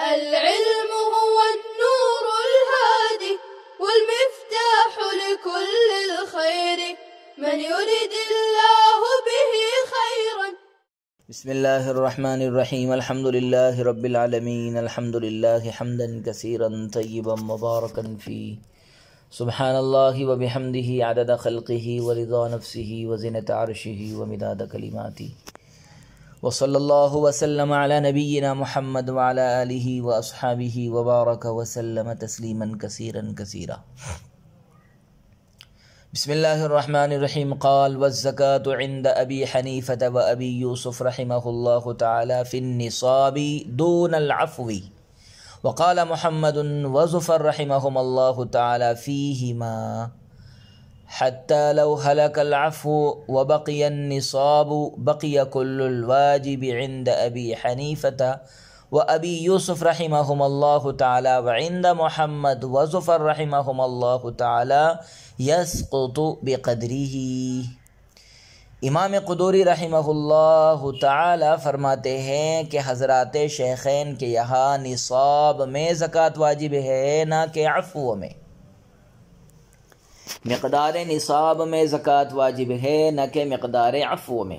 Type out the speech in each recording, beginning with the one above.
العلم هو النور الهادي والمفتاح لكل الخير من يرد الله به خيرا. بسم اللہ الرحمن الرحیم الحمد للہ رب العالمین الحمد للہ حمدا کثیرا طیبا مبارکا فیہ سبحان اللہ وبحمدہ عدد خلقہ ورضا نفسہ وزنۃ عرشہ ومداد کلماتہ وصلی اللہ وسلم علی نبینا محمد وعلی آلہ واصحابہ وبارک وسلم تسلیما کثیرا کثیرا. بسم اللہ الرحمن الرحیم. قال والزکاة عند ابی حنیفة و ابی یوسف رحمہ اللہ تعالی فی النصاب دون العفو، وقال محمد وزفر رحمہم اللہ تعالی فیہما حتى لو هلك العفو وبقي النصاب بقي كل الواجب عند أبي حنيفة وأبي يوسف رحمهم الله تعالى وعند محمد وزفر رحمهم الله تعالى يسقط بقدره. امام قدوری رحمہ اللہ تعالی فرماتے ہیں کہ حضرات شیخین کے یہاں نصاب میں زکوٰۃ واجب ہے نہ کہ عفو میں. مقدار نصاب میں زکوٰۃ واجب ہے نہ کہ مقدار عفو میں.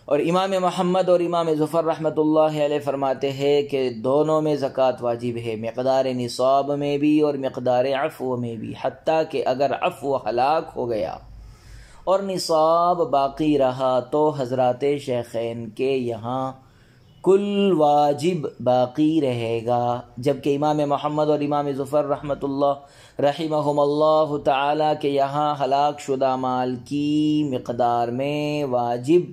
اور امام محمد اور امام ظفر رحمۃ اللہ علیہ فرماتے ہیں کہ دونوں میں زکوٰۃ واجب ہے، مقدار نصاب میں بھی اور مقدار عفو میں بھی، حتیٰ کہ اگر عفو ہلاک ہو گیا اور نصاب باقی رہا تو حضرات شیخین کے یہاں کل واجب باقی رہے گا، جبکہ امام محمد اور امام ظفر رحمۃ اللہ رحمہم اللہ تعالی کے یہاں ہلاک شدہ مال کی مقدار میں واجب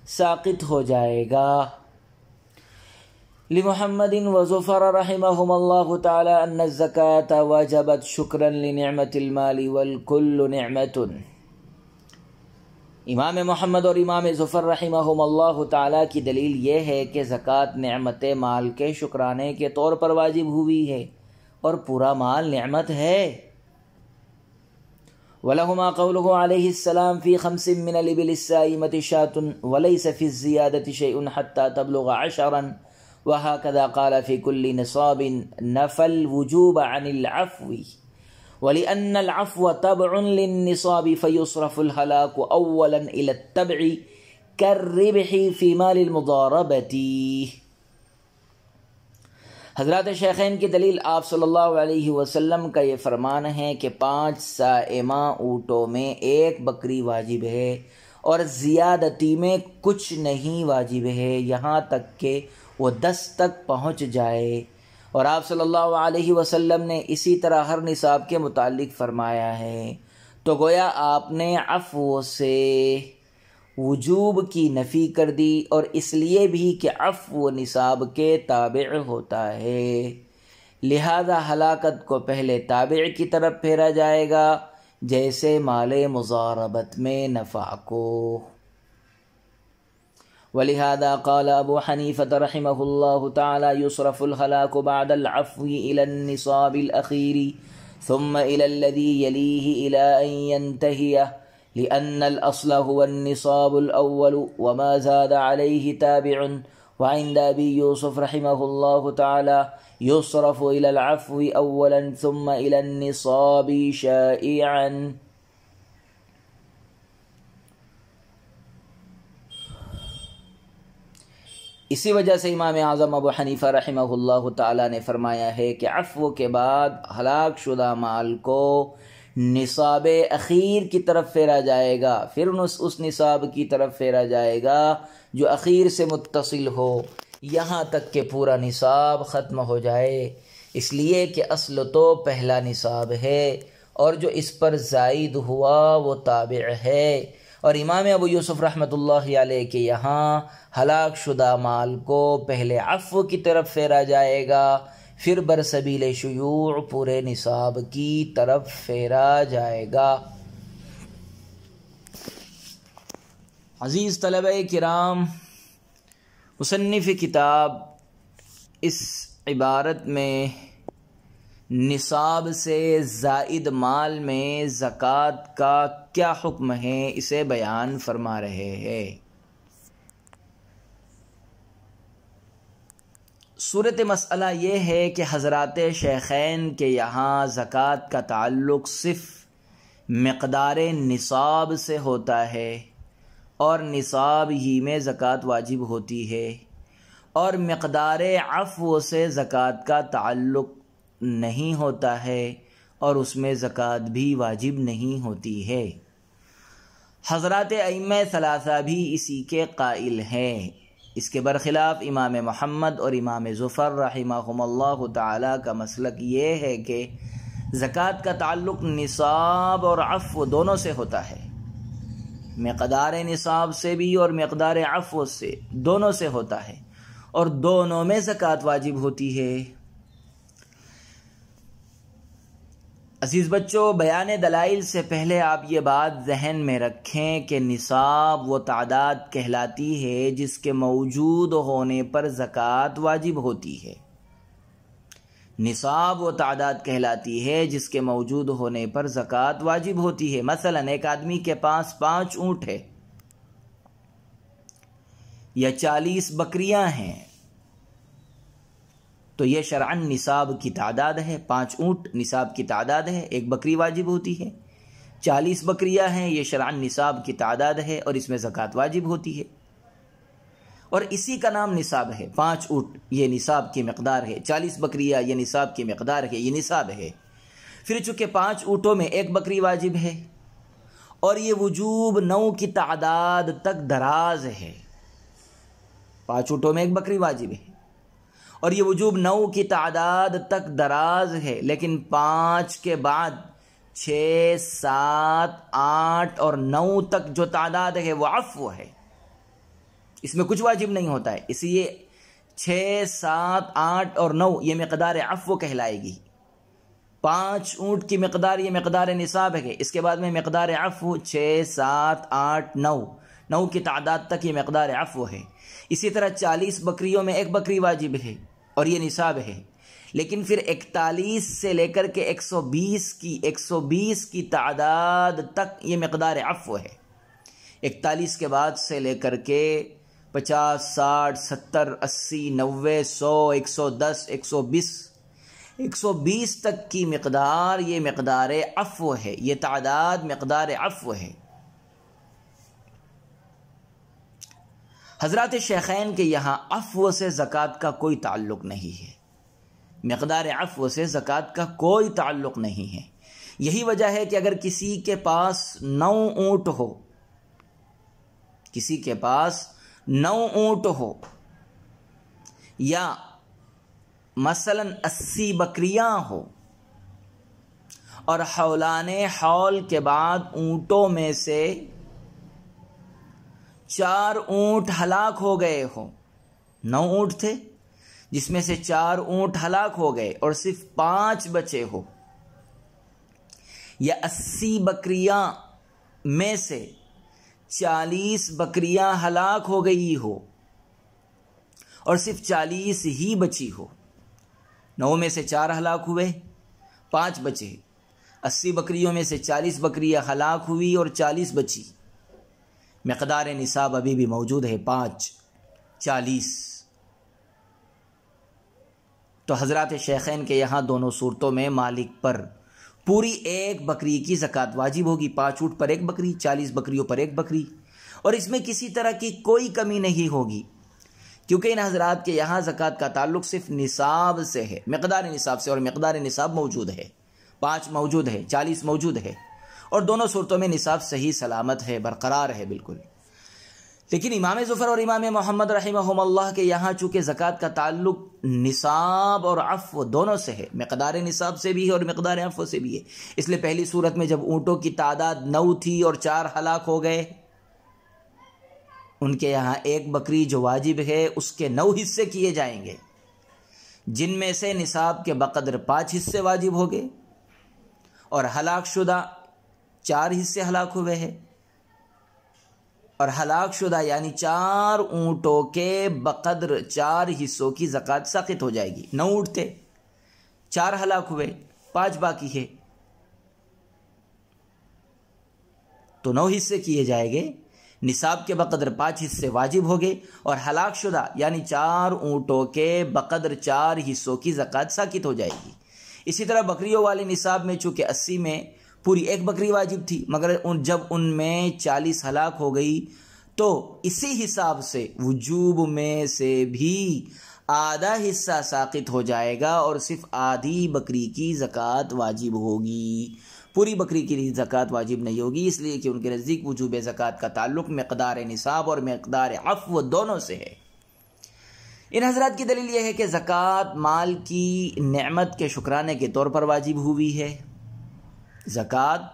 ساقط ہو جائے گا. لمحمد وظفر رحمہم اللہ تعالی ان الزکاة وجبت شکرا لنعمت المال والکل نعمت. امام محمد اور امام ظفر رحمہم اللہ تعالیٰ کی دلیل یہ ہے کہ زکوٰۃ نعمت مال کے شکرانے کے طور پر واجب ہوئی ہے اور پورا مال نعمت ہے. وَلَهُمَا قَوْلُهُ عَلَيْهِ السَّلَامُ فِي خَمْسٍ مِّنَ الْإِبِلِ السَّائِمَةِ شَاةٌ وَلَيْسَ فِي الزِّيَادَةِ شَيْءٌ حَتَّى تَبْلُغَ عَشْرًا وَهَكَذَا قَالَ فِي كُلِّ نِصَابٍ نَفَى الْوُجُوبَ عَنِ الْعَفْوِ وَلِأَنَّ الْعَفْوَ تَبْعٌ لِلنِّصَابِ فَيُصْرَفُ الْهَلَاكُ أَوَّلًا إِلَى التَّبْعِ كَالرِّبْحِ فِي مَالِ الْمُضَارَبَةِ. حضرات شیخین کی دلیل آپ صلی اللہ علیہ وسلم کا یہ فرمان ہے کہ 5 سائمہ اونٹوں میں 1 بکری واجب ہے اور زیادتی میں کچھ نہیں واجب ہے یہاں تک کہ وہ 10 تک پہنچ جائے. اور آپ صلی اللہ علیہ وسلم نے اسی طرح ہر نصاب کے متعلق فرمایا ہے، تو گویا آپ نے عفو سے وجوب کی نفی کر دی، اور اس لیے بھی کہ عفو نصاب کے تابع ہوتا ہے، لہذا ہلاکت کو پہلے تابع کی طرف پھیرا جائے گا جیسے مال مضاربت میں نفع کو. ولهذا قال ابو حنیفة رحمہ اللہ تعالی يصرف الهلاك بعد العفو الى النصاب الاخیر ثم الى الذي يليه الى ان ينتهي لان الاصل هو النصاب الاول وما زاد عليه تابع. وعند ابي يوسف رحمه الله تعالى يصرف الى العفو اولا ثم الى النصاب شائعا. اسی وجہ سے امام اعظم ابو حنیفہ رحمہ اللہ تعالی نے فرمایا ہے کہ عفو کے بعد ہلاک شدہ مال کو نصاب اخیر کی طرف پھیرا جائے گا، پھر اس نصاب کی طرف پھیرا جائے گا جو اخیر سے متصل ہو، یہاں تک کہ پورا نصاب ختم ہو جائے، اس لیے کہ اصل تو پہلا نصاب ہے اور جو اس پر زائد ہوا وہ تابع ہے. اور امام ابو یوسف رحمۃ اللہ علیہ کے یہاں ہلاک شدہ مال کو پہلے عفو کی طرف پھیرا جائے گا، پھر برسبیل شیوع پورے نصاب کی طرف پھیرا جائے گا. عزیز طلبہ کرام، مصنف کتاب اس عبارت میں نصاب سے زائد مال میں زکوٰۃ کا کیا حکم ہے اسے بیان فرما رہے ہیں. صورت مسئلہ یہ ہے کہ حضرات شیخین کے یہاں زکوٰۃ کا تعلق صرف مقدار نصاب سے ہوتا ہے اور نصاب ہی میں زکوٰۃ واجب ہوتی ہے، اور مقدار عفو سے زکوٰۃ کا تعلق نہیں ہوتا ہے اور اس میں زکوٰۃ بھی واجب نہیں ہوتی ہے۔ حضرات ائمہ ثلاثہ بھی اسی کے قائل ہیں۔ اس کے برخلاف امام محمد اور امام ظفر رحمہم اللہ تعالی کا مسلک یہ ہے کہ زکوٰۃ کا تعلق نصاب اور عفو دونوں سے ہوتا ہے، مقدار نصاب سے بھی اور مقدار عفو سے، دونوں سے ہوتا ہے، اور دونوں میں زکوٰۃ واجب ہوتی ہے۔ عزیز بچوں، بیان دلائل سے پہلے آپ یہ بات ذہن میں رکھیں کہ نصاب وہ تعداد کہلاتی ہے جس کے موجود ہونے پر زکوٰۃ واجب ہوتی ہے۔ نصاب وہ تعداد کہلاتی ہے جس کے موجود ہونے پر زکوٰۃ واجب ہوتی ہے۔ مثلا ایک آدمی کے پاس 5 اونٹ ہے یا 40 بکریاں ہیں تو یہ شرعاً نصاب کی تعداد ہے۔ 5 اونٹ نصاب کی تعداد ہے، 1 بکری واجب ہوتی ہے۔ 40 بکریاں ہیں، یہ شرعاً نصاب کی تعداد ہے اور اس میں زکوٰۃ واجب ہوتی ہے، اور اسی کا نام نصاب ہے۔ 5 اونٹ یہ نصاب کی مقدار ہے، 40 بکریاں یہ نصاب کی مقدار ہے، یہ نصاب ہے۔ پھر چونکہ 5 اونٹوں میں 1 بکری واجب ہے اور یہ وجوب 9 کی تعداد تک دراز ہے، 5 اونٹوں میں 1 بکری واجب ہے اور یہ وجوب 9 کی تعداد تک دراز ہے، لیکن 5 کے بعد 6، 7، 8 اور 9 تک جو تعداد ہے وہ عفو ہے، اس میں کچھ واجب نہیں ہوتا ہے، اس لیے 6، 7، 8 اور 9 یہ مقدار عفو کہلائے گی۔ 5 اونٹ کی مقدار یہ مقدار نصاب ہے، اس کے بعد میں مقدار عفو 6، 7، 8، 9 کی تعداد تک یہ مقدار عفو ہے۔ اسی طرح 40 بکریوں میں 1 بکری واجب ہے اور یہ نصاب ہے، لیکن پھر 41 سے لے کر کے 120 کی تعداد تک یہ مقدار عفو ہے۔ 41 کے بعد سے لے کر کے 50، 60، 70، 80، 90، 100، 110، 120 تک کی مقدار یہ مقدار عفو ہے، یہ تعداد مقدار عفو ہے۔ حضرات شیخین کے یہاں عفو سے زکوٰۃ کا کوئی تعلق نہیں ہے، مقدار عفو سے زکوٰۃ کا کوئی تعلق نہیں ہے۔ یہی وجہ ہے کہ اگر کسی کے پاس 9 اونٹ ہو، کسی کے پاس 9 اونٹ ہو یا مثلا 80 بکریاں ہو اور حولان حول کے بعد اونٹوں میں سے 4 اونٹ ہلاک ہو گئے ہوں، 9 اونٹ تھے جس میں سے 4 اونٹ ہلاک ہو گئے اور صرف 5 بچے ہو، یا 80 بکریاں میں سے 40 بکریاں ہلاک ہو گئی ہو اور صرف 40 ہی بچی ہو، 9 میں سے 4 ہلاک ہوئے، 5 بچے، 80 بکریوں میں سے 40 بکریاں ہلاک ہوئی اور 40 بچی، مقدار نصاب ابھی بھی موجود ہے 5، 40۔ تو حضرات شیخین کے یہاں دونوں صورتوں میں مالک پر پوری 1 بکری کی زکوٰۃ واجب ہوگی، 5 اونٹ پر 1 بکری، 40 بکریوں پر 1 بکری، اور اس میں کسی طرح کی کوئی کمی نہیں ہوگی، کیونکہ ان حضرات کے یہاں زکوٰۃ کا تعلق صرف نصاب سے ہے، مقدار نصاب سے، اور مقدار نصاب موجود ہے، 5 موجود ہے، 40 موجود ہے، اور دونوں صورتوں میں نصاب صحیح سلامت ہے، برقرار ہے بالکل۔ لیکن امام ظفر اور امام محمد رحمہم اللہ کے یہاں چونکہ زکوٰۃ کا تعلق نصاب اور عفو دونوں سے ہے، مقدار نصاب سے بھی ہے اور مقدار عفو سے بھی ہے، اس لیے پہلی صورت میں جب اونٹوں کی تعداد 9 تھی اور 4 ہلاک ہو گئے، ان کے یہاں 1 بکری جو واجب ہے اس کے 9 حصے کیے جائیں گے، جن میں سے نصاب کے بقدر 5 حصے واجب ہو گئے اور ہلاک شدہ 4 حصے ہلاک ہوئے ہیں، اور ہلاک شدہ یعنی 4 اونٹوں کے بقدر 4 حصوں کی زکوٰۃ ساقط ہو جائے گی۔ 9 اونٹ تھے، 4 ہلاک ہوئے، 5 باقی ہے، تو 9 حصے کیے جائیں گے، نصاب کے بقدر 5 حصے واجب ہو گئے، اور ہلاک شدہ یعنی 4 اونٹوں کے بقدر 4 حصوں کی زکوٰۃ ساقط ہو جائے گی۔ اسی طرح بکریوں والے نصاب میں چونکہ 80 میں پوری 1 بکری واجب تھی، مگر جب ان میں 40 ہلاک ہو گئی تو اسی حساب سے وجوب میں سے بھی آدھا حصہ ساقط ہو جائے گا اور صرف آدھی بکری کی زکوٰۃ واجب ہوگی، پوری بکری کی زکوٰۃ واجب نہیں ہوگی، اس لیے کہ ان کے نزدیک وجوب زکوٰۃ کا تعلق مقدار نصاب اور مقدار عفو دونوں سے ہے۔ ان حضرات کی دلیل یہ ہے کہ زکوٰۃ مال کی نعمت کے شکرانے کے طور پر واجب ہوئی ہے، زکوٰۃ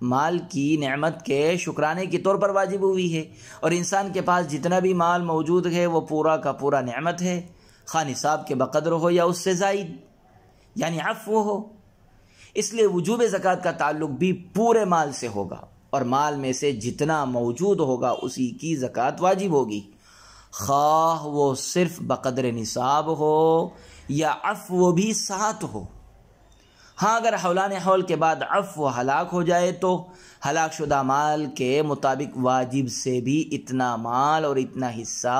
مال کی نعمت کے شکرانے کے طور پر واجب ہوئی ہے، اور انسان کے پاس جتنا بھی مال موجود ہے وہ پورا کا پورا نعمت ہے، خواہ نصاب کے بقدر ہو یا اس سے زائد، یعنی عفو ہو۔ اس لیے وجوب زکوٰۃ کا تعلق بھی پورے مال سے ہوگا، اور مال میں سے جتنا موجود ہوگا اسی کی زکوٰۃ واجب ہوگی، خواہ وہ صرف بقدر نصاب ہو یا عفو بھی ساتھ ہو۔ ہاں اگر حولان حول کے بعد عفو ہلاک ہو جائے تو ہلاک شدہ مال کے مطابق واجب سے بھی اتنا مال اور اتنا حصہ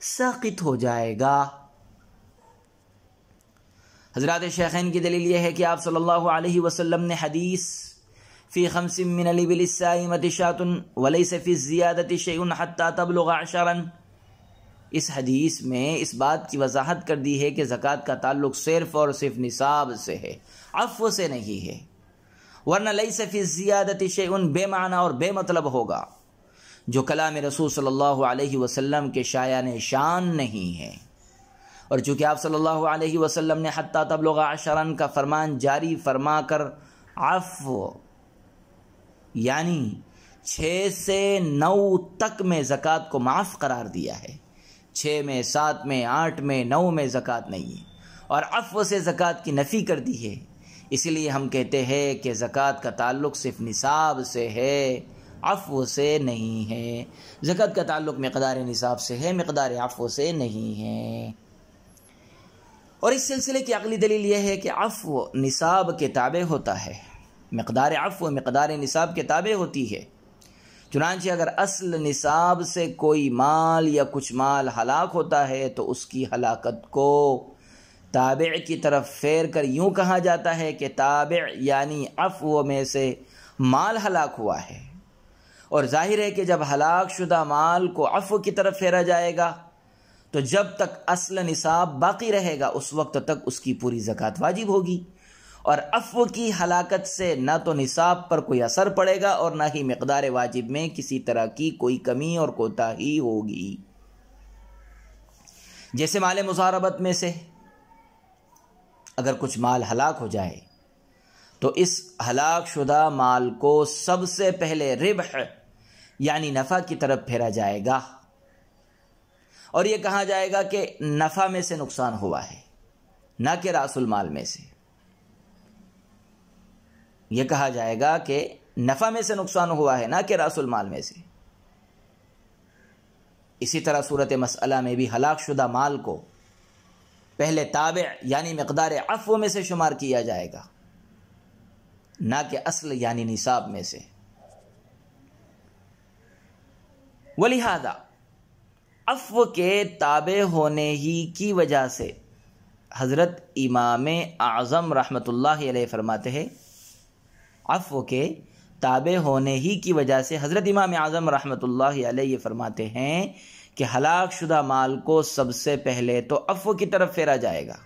ساقط ہو جائے گا۔ حضرات شیخین کی دلیل یہ ہے کہ آپ صلی اللہ علیہ وسلم نے حدیث فی 5 من الابل السائمۃ شاۃ وليس فی الزیادۃ شیء حتی تبلغ 10، اس حدیث میں اس بات کی وضاحت کر دی ہے کہ زکوٰۃ کا تعلق صرف اور صرف نصاب سے ہے، عفو سے نہیں ہے، ورنہ لیس فی الزیادۃ شیء بے معنی اور بے مطلب ہوگا، جو کلام رسول صلی اللہ علیہ وسلم کے شایان شان نہیں ہے۔ اور چونکہ آپ صلی اللہ علیہ وسلم نے حتی تبلغ 10 کا فرمان جاری فرما کر عفو یعنی 6 سے 9 تک میں زکوٰۃ کو معاف قرار دیا ہے، 6 میں 7 میں 8 میں 9 میں زکوٰۃ نہیں ہے، اور عفو سے زکوٰۃ کی نفی کر دی ہے، اسی لیے ہم کہتے ہیں کہ زکوٰۃ کا تعلق صرف نصاب سے ہے، عفو سے نہیں ہے۔ زکوٰۃ کا تعلق مقدار نصاب سے ہے، مقدار عفو سے نہیں ہے۔ اور اس سلسلے کی عقلی دلیل یہ ہے کہ عفو نصاب کے تابع ہوتا ہے، مقدار عفو مقدار نصاب کے تابع ہوتی ہے، چنانچہ اگر اصل نصاب سے کوئی مال یا کچھ مال ہلاک ہوتا ہے تو اس کی ہلاکت کو تابع کی طرف پھیر کر یوں کہا جاتا ہے کہ تابع یعنی عفو میں سے مال ہلاک ہوا ہے، اور ظاہر ہے کہ جب ہلاک شدہ مال کو عفو کی طرف پھیرا جائے گا تو جب تک اصل نصاب باقی رہے گا اس وقت تک اس کی پوری زکوٰۃ واجب ہوگی، اور عفو کی ہلاکت سے نہ تو نصاب پر کوئی اثر پڑے گا اور نہ ہی مقدار واجب میں کسی طرح کی کوئی کمی اور کوتاہی ہوگی۔ جیسے مال مضاربت میں سے اگر کچھ مال ہلاک ہو جائے تو اس ہلاک شدہ مال کو سب سے پہلے ربح یعنی نفع کی طرف پھیرا جائے گا، اور یہ کہا جائے گا کہ نفع میں سے نقصان ہوا ہے، نہ کہ راس المال میں سے، یہ کہا جائے گا کہ نفع میں سے نقصان ہوا ہے نہ کہ راس المال میں سے۔ اسی طرح صورت مسئلہ میں بھی ہلاک شدہ مال کو پہلے تابع یعنی مقدار عفو میں سے شمار کیا جائے گا، نہ کہ اصل یعنی نصاب میں سے۔ ولہذا عفو کے تابع ہونے ہی کی وجہ سے حضرت امام اعظم رحمۃ اللہ علیہ فرماتے ہیں، عفو کے تابع ہونے ہی کی وجہ سے حضرت امام اعظم رحمۃ اللہ علیہ یہ فرماتے ہیں کہ ہلاک شدہ مال کو سب سے پہلے تو عفو کی طرف پھیرا جائے گا،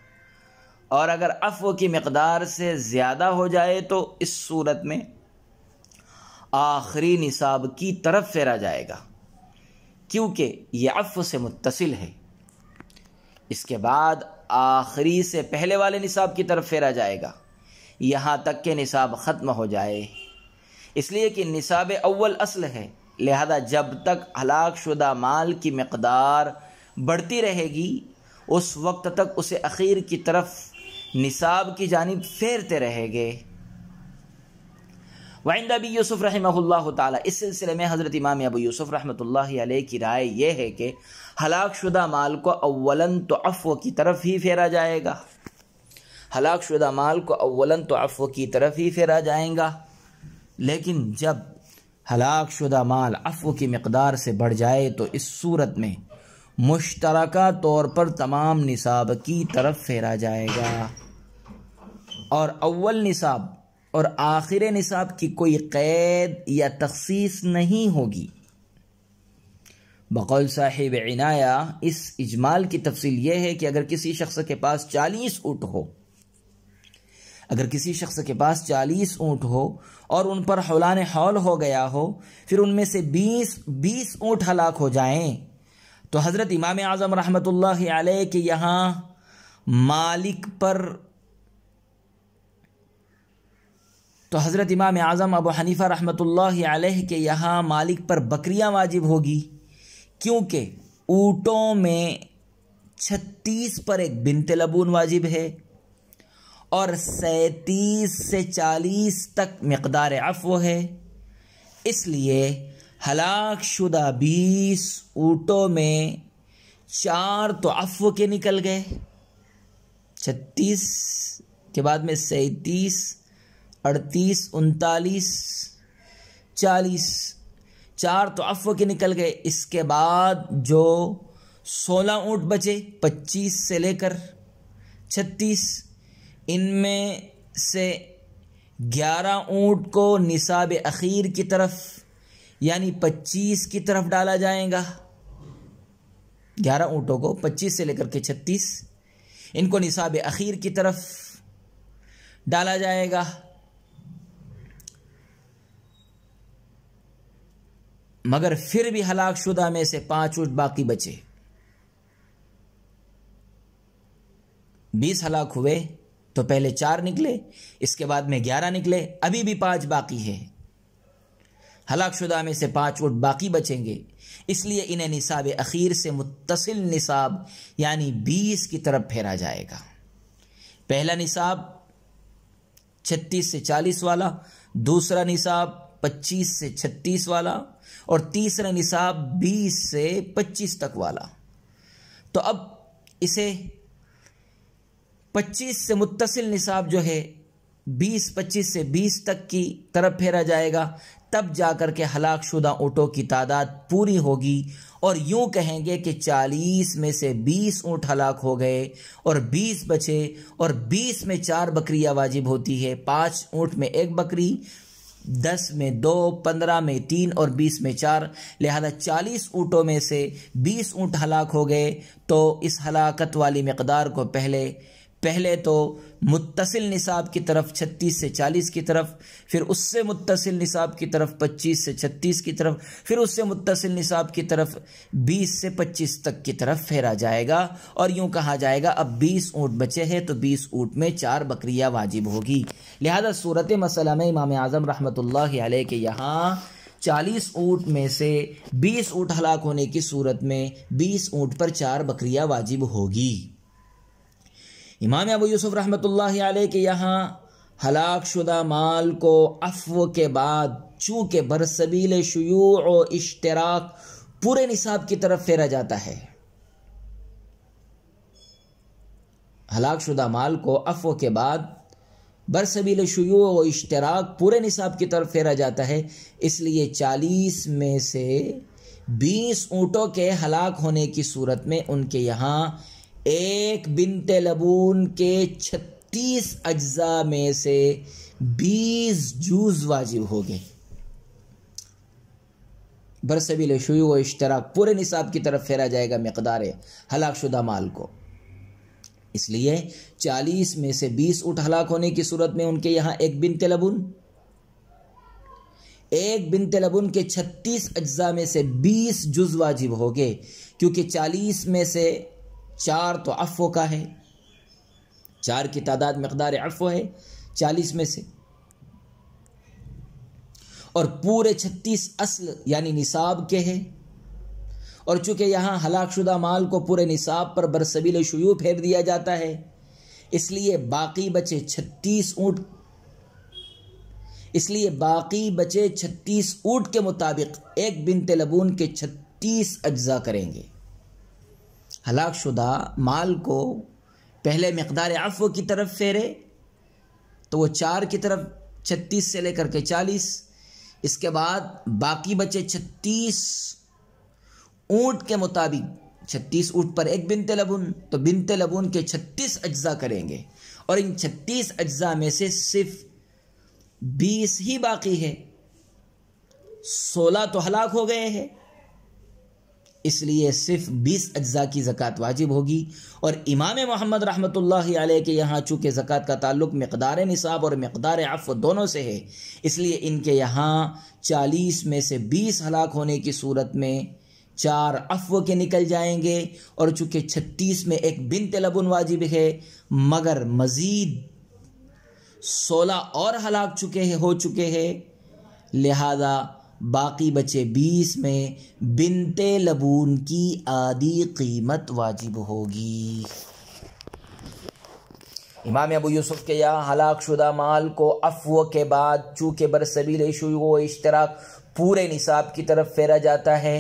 اور اگر عفو کی مقدار سے زیادہ ہو جائے تو اس صورت میں آخری نصاب کی طرف پھیرا جائے گا، کیونکہ یہ عفو سے متصل ہے۔ اس کے بعد آخری سے پہلے والے نصاب کی طرف پھیرا جائے گا یہاں تک کہ نصاب ختم ہو جائے، اس لیے کہ نصاب اول اصل ہے، لہذا جب تک ہلاک شدہ مال کی مقدار بڑھتی رہے گی اس وقت تک اسے اخیر کی طرف نصاب کی جانب پھیرتے رہے گے۔ وعند ابی یوسف رحمہ اللہ تعالی، اس سلسلے میں حضرت امام ابو یوسف رحمۃ اللہ علیہ کی رائے یہ ہے کہ ہلاک شدہ مال کو اولاً تو عفو کی طرف ہی پھیرا جائے گا، ہلاک شدہ مال کو اولاً تو عفو کی طرف ہی پھیرا جائے گا، لیکن جب ہلاک شدہ مال عفو کی مقدار سے بڑھ جائے تو اس صورت میں مشترکہ طور پر تمام نصاب کی طرف پھیرا جائے گا، اور اول نصاب اور آخر نصاب کی کوئی قید یا تخصیص نہیں ہوگی۔ بقول صاحب عنایہ اس اجمال کی تفصیل یہ ہے کہ اگر کسی شخص کے پاس 40 اونٹ ہو، اگر کسی شخص کے پاس 40 اونٹ ہو اور ان پر حولان حول ہو گیا ہو، پھر ان میں سے 20 اونٹ ہلاک ہو جائیں، تو حضرت امام اعظم رحمۃ اللہ علیہ کے یہاں مالک پر حضرت امام اعظم ابو حنیفہ رحمۃ اللہ علیہ کے یہاں مالک پر بکریاں واجب ہوگی، کیونکہ اونٹوں میں 36 پر ایک بنت لبون واجب ہے اور 37 سے 40 تک مقدار عفو ہے۔ اس لیے ہلاک شدہ 20 اونٹوں میں 4 تو عفو کے نکل گئے، 36 کے بعد میں 37، 38، 39، 40، 4 تو عفو کے نکل گئے۔ اس کے بعد جو 16 اونٹ بچے 25 سے لے کر 36، ان میں سے 11 اونٹ کو نصاب اخیر کی طرف یعنی 25 کی طرف ڈالا جائے گا۔ 11 اونٹوں کو 25 سے لے کر کے 36 ان کو نصاب اخیر کی طرف ڈالا جائے گا، مگر پھر بھی ہلاک شدہ میں سے 5 اونٹ باقی بچے۔ 20 ہلاک ہوئے تو پہلے 4 نکلے، اس کے بعد میں 11 نکلے، ابھی بھی 5 باقی ہے۔ ہلاک شدہ میں سے 5 اونٹ باقی بچیں گے، اس لیے انہیں نصاب اخیر سے متصل نصاب یعنی 20 کی طرف پھیرا جائے گا۔ پہلا نصاب 36 سے 40 والا، دوسرا نصاب 25 سے 36 والا، اور تیسرا نصاب 20 سے 25 تک والا۔ تو اب اسے 25 سے متصل نصاب جو ہے 25 سے 20 تک کی طرف پھیرا جائے گا، تب جا کر کے ہلاک شدہ اونٹوں کی تعداد پوری ہوگی، اور یوں کہیں گے کہ 40 میں سے 20 اونٹ ہلاک ہو گئے اور 20 بچے، اور 20 میں 4 بکریاں واجب ہوتی ہے، 5 اونٹ میں 1 بکری، 10 میں 2، 15 میں 3 اور 20 میں 4، لہذا 40 اونٹوں میں سے 20 اونٹ ہلاک ہو گئے۔ تو اس ہلاکت والی مقدار کو پہلے تو متصل نصاب کی طرف 36 سے 40 کی طرف، پھر اس سے متصل نصاب کی طرف 25 سے 36 کی طرف، پھر اس سے متصل نصاب کی طرف 20 سے 25 تک کی طرف پھیرا جائے گا، اور یوں کہا جائے گا اب 20 اونٹ بچے ہیں تو 20 اونٹ میں 4 بکریاں واجب ہوگی۔ لہذا صورت مسئلہ میں امام اعظم رحمۃ اللہ علیہ کے یہاں 40 اونٹ میں سے 20 اونٹ ہلاک ہونے کی صورت میں 20 اونٹ پر 4 بکریاں واجب ہوگی۔ امام ابو یوسف رحمۃ اللہ علیہ کے یہاں ہلاک شدہ مال کو عفو کے بعد چونکہ برسبیل شیوع و اشتراک پورے نصاب کی طرف پھیرا جاتا ہے، ہلاک شدہ مال کو عفو کے بعد برسبیل شیوع و اشتراک پورے نصاب کی طرف پھیرا جاتا ہے، اس لیے 40 میں سے 20 اونٹوں کے ہلاک ہونے کی صورت میں ان کے یہاں 1 بنت لبون کے 36 اجزاء میں سے 20 جوز واجب ہو گئے۔ برسبیل شیوع و اشتراک پورے نصاب کی طرف پھیرا جائے گا مقدار ہلاک شدہ مال کو، اس لیے 40 میں سے 20 اونٹ ہلاک ہونے کی صورت میں ان کے یہاں 1 بنت لبون کے 36 اجزاء میں سے 20 جز واجب ہو گئے، کیونکہ 40 میں سے 4 تو عفو کا ہے، 4 کی تعداد مقدار عفو ہے 40 میں سے، اور پورے 36 اصل یعنی نصاب کے ہیں، اور چونکہ یہاں ہلاک شدہ مال کو پورے نصاب پر برسبیل شیوع پھیر دیا جاتا ہے، اس لیے باقی بچے 36 اونٹ کے مطابق 1 بنت لبون کے 36 اجزاء کریں گے۔ ہلاک شدہ مال کو پہلے مقدار عفو کی طرف پھیرے تو وہ 4 کی طرف 36 سے لے کر کے 40، اس کے بعد باقی بچے 36 اونٹ کے مطابق 36 اونٹ پر ایک بنت لبون، تو بنت لبون کے 36 اجزاء کریں گے، اور ان 36 اجزاء میں سے صرف 20 ہی باقی ہے، 16 تو ہلاک ہو گئے ہیں، اس لیے صرف 20 اجزاء کی زکوٰۃ واجب ہوگی۔ اور امام محمد رحمۃ اللہ علیہ کے یہاں چونکہ زکوٰۃ کا تعلق مقدار نصاب اور مقدار عفو دونوں سے ہے، اس لیے ان کے یہاں 40 میں سے 20 ہلاک ہونے کی صورت میں 4 عفو کے نکل جائیں گے، اور چونکہ 36 میں ایک بنت لبن واجب ہے، مگر مزید 16 اور ہلاک ہو چکے ہیں، لہذا باقی بچے 20 میں بنت لبون کی آدھی قیمت واجب ہوگی۔ امام ابو یوسف کے یہاں ہلاک شدہ مال کو عفو کے بعد چونکہ برسبیل شیوع و اشتراک پورے نصاب کی طرف پھیرا جاتا ہے،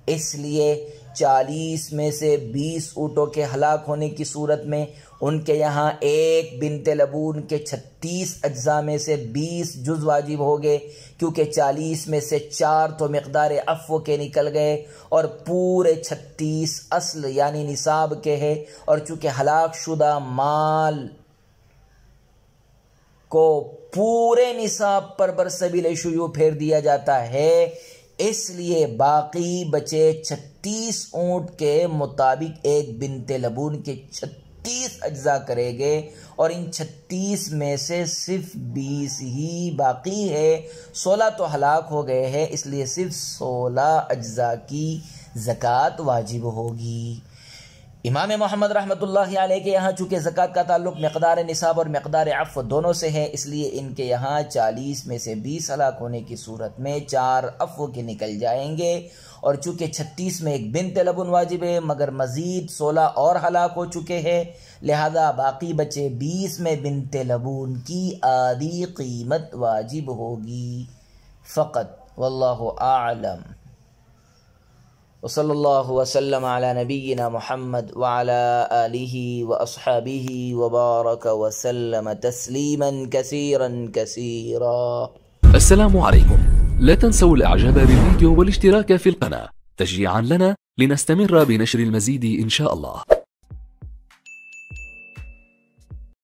اس لیے 40 میں سے 20 اونٹوں کے ہلاک ہونے کی صورت میں ان کے یہاں ایک بنت لبون کے 36 اجزاء میں سے 20 جز واجب ہو گئے، کیونکہ 40 میں سے 4 تو مقدار عفو کے نکل گئے اور پورے 36 اصل یعنی نصاب کے ہے، اور چونکہ ہلاک شدہ مال کو پورے نصاب پر برسبیل شیوع پھیر دیا جاتا ہے، اس لیے باقی بچے 36 اونٹ کے مطابق ایک بنت لبون کے 36 اجزاء کریں گے، اور ان 36 میں سے صرف 20 ہی باقی ہے، 16 تو ہلاک ہو گئے ہیں، اس لیے صرف 16 اجزاء کی زکوٰۃ واجب ہوگی۔ امام محمد رحمۃ اللہ علیہ کے یہاں چونکہ زکوٰۃ کا تعلق مقدار نصاب اور مقدار عفو دونوں سے ہے، اس لیے ان کے یہاں 40 میں سے 20 ہلاک ہونے کی صورت میں 4 عفو کے نکل جائیں گے، اور چونکہ 36 میں ایک بنت لبن واجب ہے، مگر مزید 16 اور ہلاک ہو چکے ہیں، لہذا باقی بچے 20 میں بنت لبون کی آدھی قیمت واجب ہوگی فقط، واللہ اعلم۔ وصلی اللہ وسلم علی نبینا محمد وعلى آلہ واصحابہ وبارک وسلم تسلیما کثیرا کثیرا۔ السلام عليكم. لا تنسوا الاعجاب بالفيديو والاشتراك في القناة تشجيعا لنا لنستمر بنشر المزيد إن شاء الله.